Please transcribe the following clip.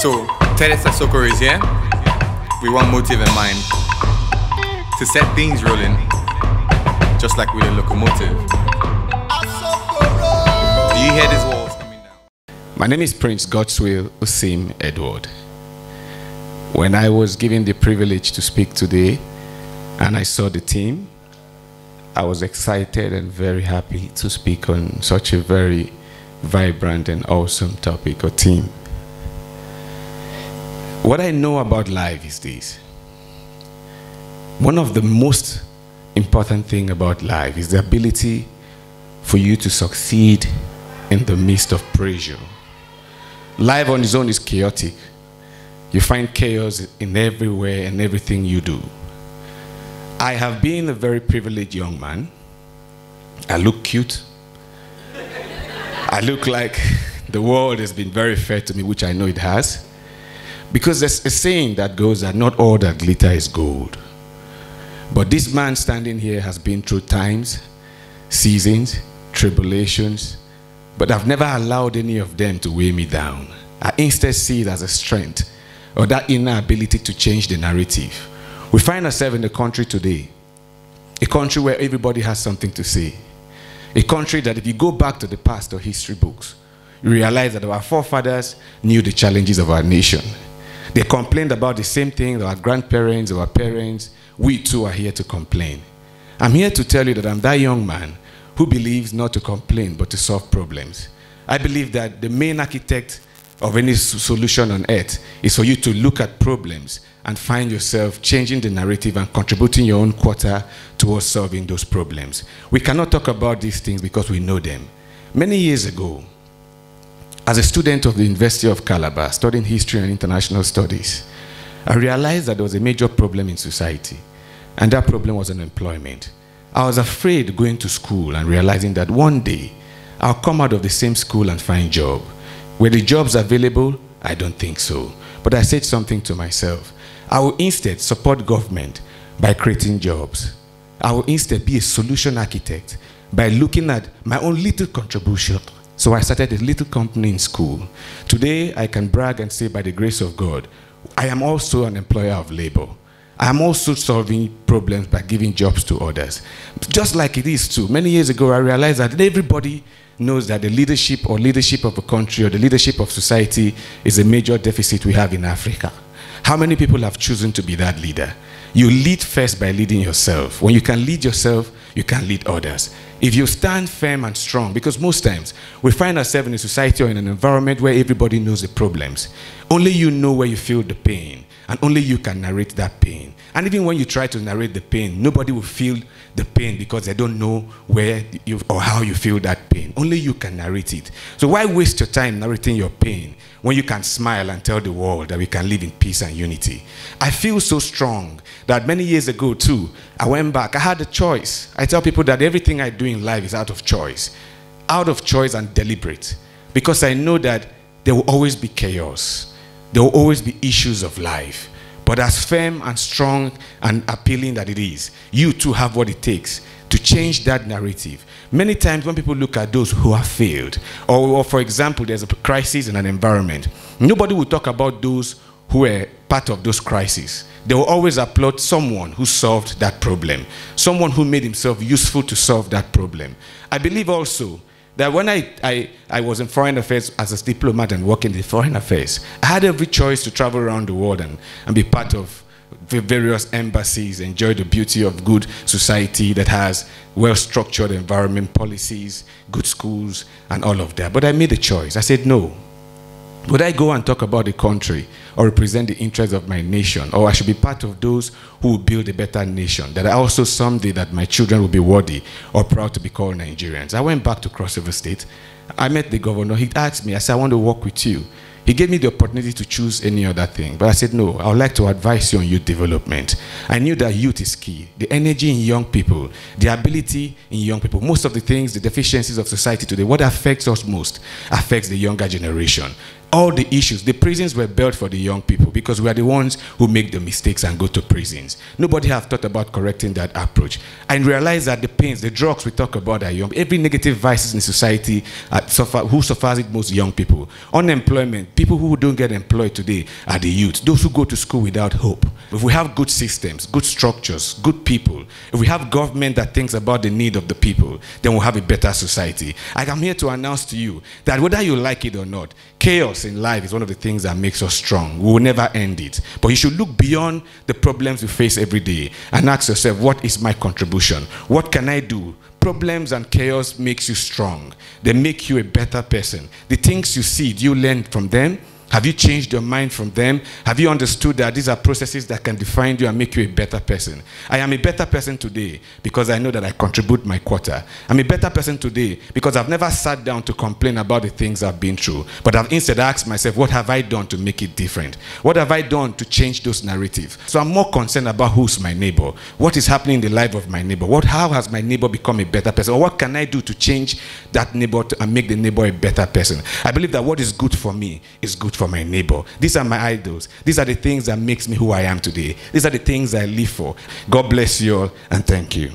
So, TEDxAsokoro is here with one motive in mind: to set things rolling, just like with a locomotive. Do you hear these walls coming down? My name is Prince Godswill Edward. When I was given the privilege to speak today and I saw the team, I was excited and very happy to speak on such a very vibrant and awesome topic or theme. What I know about life is this: one of the most important things about life is the ability for you to succeed in the midst of pressure. Life on its own is chaotic. You find chaos in everywhere and everything you do. I have been a very privileged young man. I look cute. I look like the world has been very fair to me, which I know it has. Because there's a saying that goes that not all that glitter is gold. But this man standing here has been through times, seasons, tribulations, but I've never allowed any of them to weigh me down. I instead see it as a strength, or that inner ability to change the narrative. We find ourselves in a country today, a country where everybody has something to say. A country that if you go back to the past or history books, you realize that our forefathers knew the challenges of our nation. They complained about the same thing that our grandparents, our parents, we too are here to complain. I'm here to tell you that I'm that young man who believes not to complain but to solve problems. I believe that the main architect of any solution on earth is for you to look at problems and find yourself changing the narrative and contributing your own quota towards solving those problems. We cannot talk about these things because we know them. Many years ago, as a student of the University of Calabar, studying history and international studies, I realized that there was a major problem in society, and that problem was unemployment. I was afraid going to school and realizing that one day I'll come out of the same school and find a job. Were the jobs available? I don't think so. But I said something to myself. I will instead support government by creating jobs. I will instead be a solution architect by looking at my own little contribution. So I started a little company in school. Today, I can brag and say, by the grace of God, I am also an employer of labor. I am also solving problems by giving jobs to others. Just like it is too. Many years ago, I realized that everybody knows that the leadership of a country or the leadership of society is a major deficit we have in Africa. How many people have chosen to be that leader? You lead first by leading yourself. When you can lead yourself, you can lead others. If you stand firm and strong, because most times we find ourselves in a society or in an environment where everybody knows the problems. Only you know where you feel the pain, and only you can narrate that pain. And even when you try to narrate the pain, nobody will feel the pain because they don't know where you or how you feel that pain. Only you can narrate it. So why waste your time narrating your pain when you can smile and tell the world that we can live in peace and unity? I feel so strong that many years ago too, I went back. I had a choice. I tell people that everything I do in life is out of choice and deliberate, because I know that there will always be chaos. There will always be issues of life. But as firm and strong and appealing that it is, you too have what it takes to change that narrative. Many times when people look at those who have failed, or for example, there's a crisis in an environment, nobody will talk about those who were part of those crises. They will always applaud someone who solved that problem, someone who made himself useful to solve that problem. I believe also that when I was in foreign affairs as a diplomat and working in foreign affairs, I had every choice to travel around the world and be part of various embassies, enjoy the beauty of good society that has well-structured environment policies, good schools, and all of that. But I made a choice. I said, no. Would I go and talk about the country or represent the interests of my nation? Or I should be part of those who will build a better nation, that I also someday that my children will be worthy or proud to be called Nigerians. I went back to Cross River State. I met the governor. He asked me, I said, I want to work with you. He gave me the opportunity to choose any other thing. But I said, no, I would like to advise you on youth development. I knew that youth is key. The energy in young people, the ability in young people. Most of the things, the deficiencies of society today, what affects us most affects the younger generation. all the issues. The prisons were built for the young people because we are the ones who make the mistakes and go to prisons. Nobody have thought about correcting that approach. And realize that the pains, the drugs we talk about are young. Every negative vices in society, who suffers it most? Young people. Unemployment, people who don't get employed today are the youth. Those who go to school without hope. If we have good systems, good structures, good people, if we have government that thinks about the need of the people, then we'll have a better society. I am here to announce to you that whether you like it or not, chaos in life is one of the things that makes us strong. We will never end it. But you should look beyond the problems we face every day and ask yourself, what is my contribution? What can I do? Problems and chaos makes you strong. They make you a better person. The things you see, do you learn from them? Have you changed your mind from them? Have you understood that these are processes that can define you and make you a better person? I am a better person today because I know that I contribute my quota. I'm a better person today because I've never sat down to complain about the things I've been through, but I've instead asked myself, what have I done to make it different? What have I done to change those narratives? So I'm more concerned about who's my neighbor, what is happening in the life of my neighbor, how has my neighbor become a better person, or what can I do to change that neighbor and make the neighbor a better person? I believe that what is good for me is good for my neighbor. These are my idols. These are the things that makes me who I am today. These are the things I live for. God bless you all and thank you.